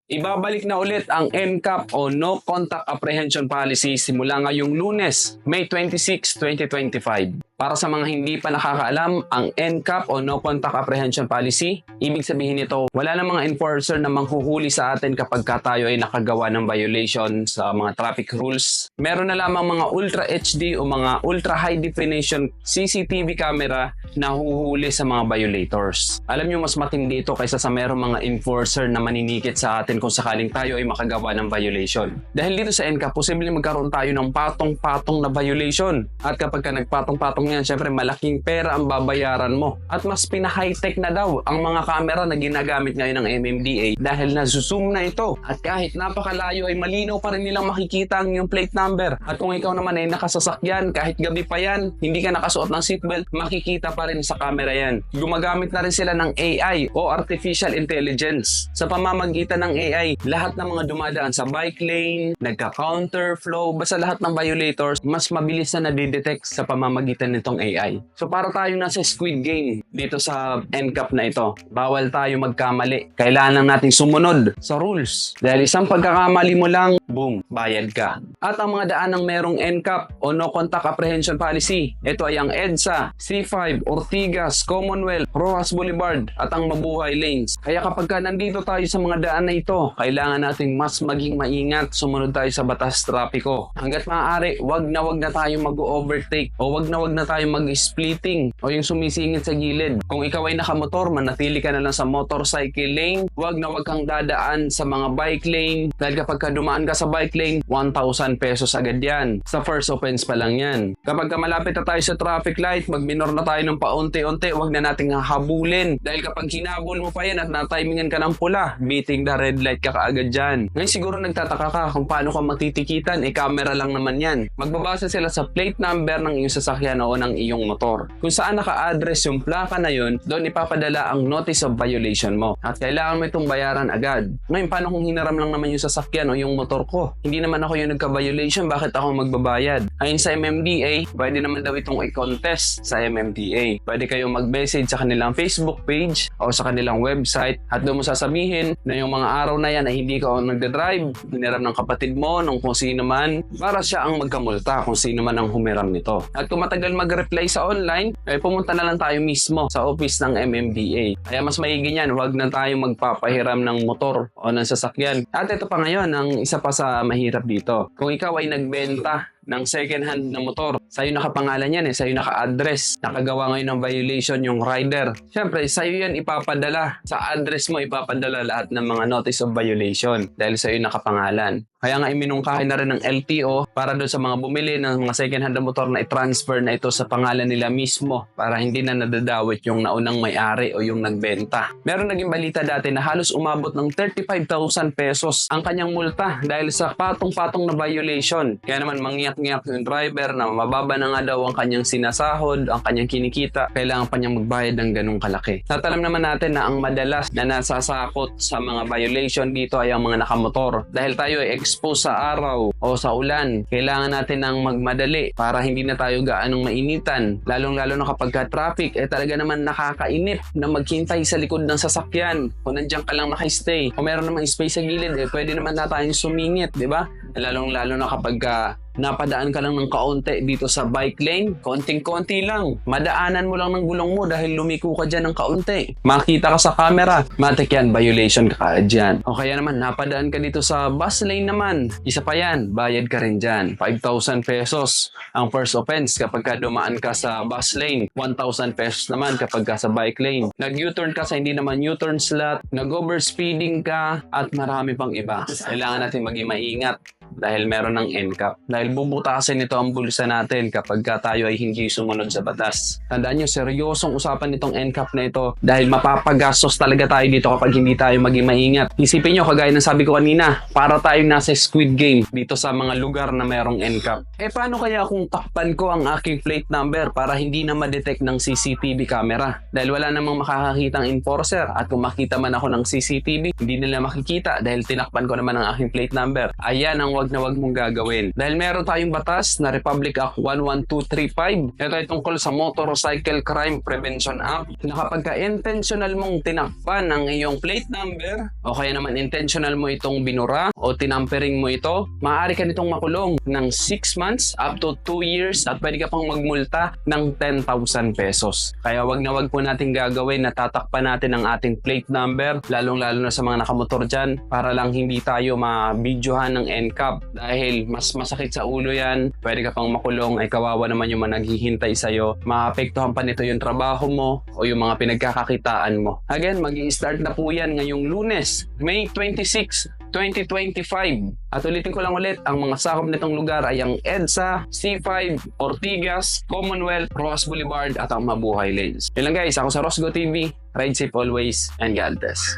Ibabalik na ulit ang NCAP o No Contact Apprehension Policy simula ngayong Lunes, May 26, 2025. Para sa mga hindi pa nakakaalam, ang NCAP o No Contact Apprehension Policy, ibig sabihin nito, wala na mga enforcer na manghuhuli sa atin kapag tayo ay nakagawa ng violation sa mga traffic rules. Meron na lamang mga Ultra HD o mga Ultra High Definition CCTV camera na huhuli sa mga violators. Alam nyo, mas matindi ito kaysa sa merong mga enforcer na maninikit sa atin kung sakaling tayo ay makagawa ng violation. Dahil dito sa NCAP, posibleng magkaroon tayo ng patong-patong na violation. At kapag ka nagpatong-patong yan, syempre malaking pera ang babayaran mo. At mas pina-high-tech na daw ang mga camera na ginagamit ngayon ng MMDA dahil na-zoom na ito. At kahit napakalayo ay malinaw pa rin nilang makikita ang iyong plate number. At kung ikaw naman ay nakasasakyan, kahit gabi pa yan, hindi ka nakasuot ng seatbelt, makikita pa rin sa camera yan. Gumagamit na rin sila ng AI o Artificial Intelligence. Sa pamamagitan ng AI, lahat ng mga dumadaan sa bike lane, nagka-counterflow, basta lahat ng violators, mas mabilis na nadidetect sa pamamagitan nitong AI. So para tayo nasa Squid Game dito sa NCAP na ito, bawal tayo magkamali. Kailangan nating sumunod sa rules. Dahil isang pagkakamali mo lang, boom, bayad ka. At ang mga daan ng merong NCAP o No Contact Apprehension Policy, ito ay ang EDSA, C5, Ortigas, Commonwealth, Rojas Boulevard at ang Mabuhay Lanes. Kaya kapag nandito tayo sa mga daan na ito, kailangan nating mas maging maingat, sumunod tayo sa batas trapiko. Hanggat maaari, wag na tayo mag-overtake o wag na tayo mag-splitting o yung sumisingit sa gilid. Kung ikaw ay nakamotor, manatili ka na lang sa motorcycle lane. Wag kang dadaan sa mga bike lane dahil kapag dumaan ka sa bike lane, 1,000 pesos agad yan. Sa first offense pa lang yan. Kapag malapit na tayo sa traffic light, mag-minor na tayo ng paunti-unti, wag na nating habulin. Dahil kapag hinabol mo pa yan at natimingan ka ng pula, beating the red light ka kaagad dyan. Ngayon siguro nagtataka ka kung paano ka matitikitan, camera lang naman yan. Magbabasa sila sa plate number ng iyong sasakyan o ng iyong motor. Kung saan naka-address yung plaka na yun, doon ipapadala ang notice of violation mo. At kailangan mo itong bayaran agad. Ngayon, paano kung hinaram lang naman yung sasakyan o yung motor ko? Hindi naman ako yung nagka-violation, bakit ako magbabayad? Ayon sa MMDA, pwede naman daw itong i-contest sa MMDA. Pwede kayong mag-message sa kanilang Facebook page o sa kanilang website at doon mo sasabihin na yung mga araw na yan ay hindi ka nagdadrive, hiniram ng kapatid mo, nung kung sino man, para siya ang magkamulta kung sino man ang humiram nito. At kung matagal mag-reply sa online, ay pumunta na lang tayo mismo sa office ng MMDA. Kaya mas maigi yan, huwag na tayo magpapahiram ng motor o ng sasakyan. At ito pa ngayon, ang isa pa sa mahirap dito. Kung ikaw ay nagbenta ng second hand na motor, sa'yo nakapangalan yan sa'yo naka-address, nakagawa ngayon ng violation yung rider. Siyempre, sa'yo yan ipapadala. Sa address mo ipapadala lahat ng mga notice of violation dahil sa'yo nakapangalan. Kaya nga iminungkahi na rin ng LTO para doon sa mga bumili ng mga second hand na motor na i-transfer na ito sa pangalan nila mismo para hindi na nadadawit yung naunang may-ari o yung nagbenta. Meron naging balita dati na halos umabot ng 35,000 pesos ang kanyang multa dahil sa patong-patong na violation. Kaya naman mangyak-ngyak yung driver na mababa na nga daw ang kanyang sinasahod, ang kanyang kinikita, kailangan pa niyang magbayad ng ganung kalaki. At alam naman natin na ang madalas na nasasakot sa mga violation dito ay ang mga nakamotor. Dahil tayo ay exposed sa araw o sa ulan, kailangan natin ng magmadali para hindi na tayo gaanong mainitan. Lalong-lalo na kapag traffic, talaga naman nakakainip na maghintay sa likod ng sasakyan. Kung nandiyan ka lang naka-stay, kung meron namang space sa gilid, pwede naman na tayong sumingit, di ba? Lalong-lalo na kapag napadaan ka lang ng kaunti dito sa bike lane, konting-konti lang. Madaanan mo lang ng gulong mo dahil lumiko ka dyan ng kaunti. Makita ka sa camera, matik yan, violation ka dyan. O kaya naman, napadaan ka dito sa bus lane naman. Isa pa yan, bayad ka rin dyan. 5,000 pesos ang first offense kapag dumaan ka sa bus lane. 1,000 pesos naman kapag sa bike lane. Nag-U-turn ka sa hindi naman U-turn slot, nag-overspeeding ka, at marami pang iba. Kailangan natin maging maingat dahil meron ng NCAP. Dahil bubutasin nito ang bulsa natin kapag tayo ay hindi sumunod sa batas. Tandaan nyo, seryosong usapan nitong NCAP na ito dahil mapapagastos talaga tayo dito kapag hindi tayo maging maingat. Isipin nyo, kagaya ng sabi ko kanina, para tayo nasa Squid Game dito sa mga lugar na merong NCAP. Paano kaya kung takpan ko ang aking plate number para hindi na ma-detect ng CCTV camera? Dahil wala namang makakakitang enforcer at kung makita man ako ng CCTV, hindi nila makikita dahil tinakpan ko naman ang aking plate number. Ayan ang wag na wag mong gagawin. Dahil meron tayong batas na Republic Act 11235. Ito ay tungkol sa Motorcycle Crime Prevention Act na kapag ka-intentional mong tinakpan ang iyong plate number o kaya naman intentional mo itong binura o tinampering mo ito, maaari ka nitong makulong ng 6 months up to 2 years at pwede ka pang magmulta ng 10,000 pesos. Kaya wag na wag po natin gagawin na tatakpan natin ang ating plate number, lalong-lalo na sa mga nakamotor dyan, para lang hindi tayo ma-videohan ng NCAP dahil mas masakit sa ulo yan, pwede ka pang makulong, ay kawawa naman yung mga naghihintay sa'yo, maapektuhan pa nito yung trabaho mo o yung mga pinagkakakitaan mo. Again, mag-i-start na po yan ngayong Lunes, May 26, 2025. At ulitin ko lang ulit, ang mga sakop nitong lugar ay ang EDSA, C5, Ortigas, Commonwealth, Rojas Boulevard at ang Mabuhay Lanes. Yun lang guys, ako sa Rosgo TV, ride safe always and God bless.